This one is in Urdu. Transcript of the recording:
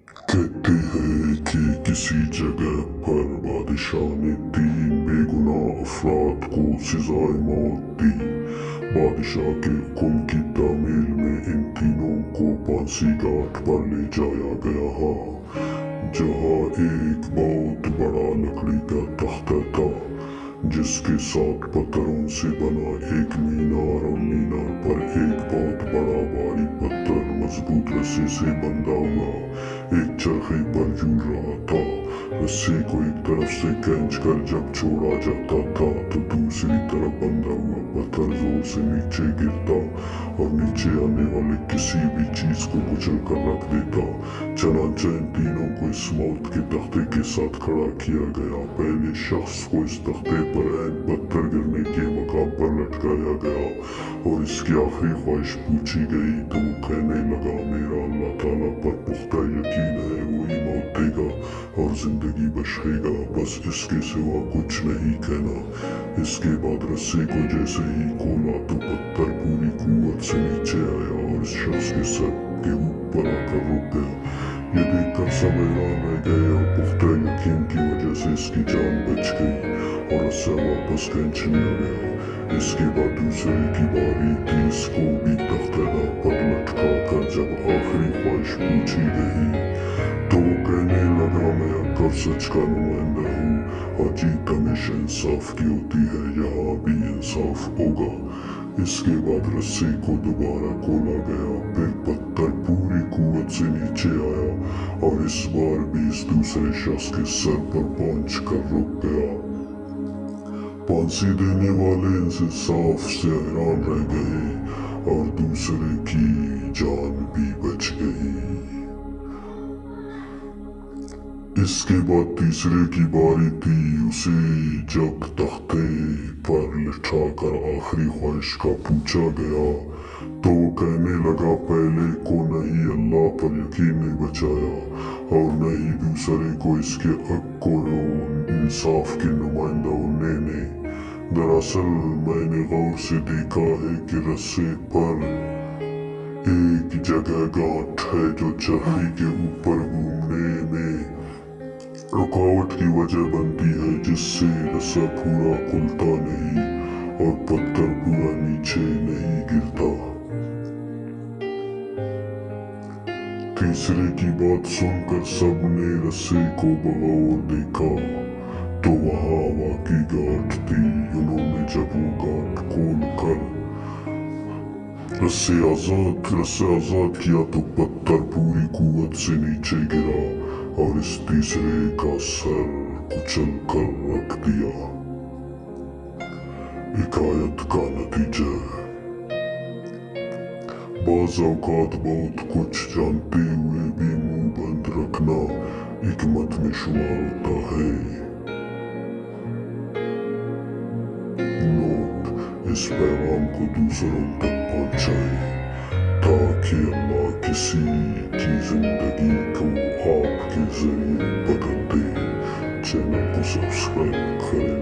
کہتے ہیں کہ کسی جگہ پر بادشاہ نے 3 بے گناہ افراد کو سزائے موت دی۔ بادشاہ کے حکم کی تعمیل میں ان تینوں کو پھانسی گھاٹ پر لے جایا گیا، جہاں ایک بہت بڑا لکڑی کا تختہ تھا جس کے 7 پتھروں سے بنا ایک مینار، اور مینار پر ایک بہت بڑا بھاری پتھر مضبوط رسی سے بندھا ہوا ایک چرخے پر جھول رہا تھا۔ رسی کو ایک طرف سے کھینچ کر جب چھوڑا جاتا تھا تو دوسری طرف بندھا ہوا پتھر زور سے نیچے گرتا اور نیچے آنے والے کسی بھی چیز کو کچل کر رکھ دیتا۔ چنانچہ ان تینوں کو اس موت کے تختے کے ساتھ کھڑا کیا گیا۔ پہلے شخص کو اس تختے پر عین پتھر گرنے کے مقام پر لٹکایا گیا اور اس کی آخری خواہش پوچھی گئی تو وہ کہنے لگا، میرا اللہ تعالیٰ پر پختہ یقین ہے، وہی موت دے گا اور زندگی بخشے گا، بس اس کے سوا کچھ نہیں کہنا۔ اس کے بعد رسی کو جیسے ہی کھولا تو پتھر پوری قوت سے نیچے آیا اور اس شخص کے سر کے اوپر آ کر رک گیا۔ یہ دیکھ کر سب حیران رہ گئے اور پختہ یقین کی وجہ سے اس کی جان بچ گئی اور رسا واپس کھینچ لیا گیا۔ اس کے بعد دوسرے کی باری تھی۔ اس کو بھی تختہ پر لٹکا کر جب آخری خواہش پوچھی گئی تو وہ کہنے لگا، میں حق اور سچ کا نمائندہ ہوں اور جیت ہمیشہ انصاف کی ہوتی ہے، یہاں بھی انصاف ہوگا۔ اس کے بعد رسی کو دوبارہ کھولا گیا، پھر پتھر پوری قوت سے نیچے آیا اور اس بار بھی اس دوسرے شخص کے سر پر پہنچ کر رک گیا۔ پھانسی دینے والے انصاف سے حیران رہ گئے اور دوسرے کی جان بھی بچ گئی۔ اس کے بعد تیسرے کی باری تھی۔ اسے جب تختے پر لٹا کر آخری خواہش کا پوچھا گیا تو وہ کہنے لگا، پہلے کو نہیں اللہ پر یقین نہیں بچایا اور نہ ہی دوسرے کو اس کے حق و انصاف کے نمائندہ ہونے نے۔ دراصل میں نے غور سے دیکھا ہے کہ رسے پر ایک جگہ گانٹھ ہے جو چرخی کے اوپر گھومنے میں رکاوٹ کی وجہ بنتی ہے، جس سے رسا پورا کھلتا نہیں اور پتھر پورا نیچے نہیں گرتا۔ تیسرے کی بات سن کر سب نے رسے کو بغور دیکھا تو وہاں واقعی گانٹھ تھی۔ انہوں نے جب وہ گانٹھ کھول کر رسے آزاد کیا تو پتھر پوری قوت سے نیچے گرا اور اس تیسرے کا سر کچل کر رکھ دیا۔ حکایت کا نتیجہ: بعض اوقات بہت کچھ جانتے ہوئے بھی منہ بند رکھنا حکمت میں شمار ہوتا ہے۔ نوٹ: اس پیغام کو دوسروں تک پہنچائیں تاکہ اللہ کسی کی زندگی کو آپ کے ذریعے بدل دے۔ چینل کو سبسکرائب کریں۔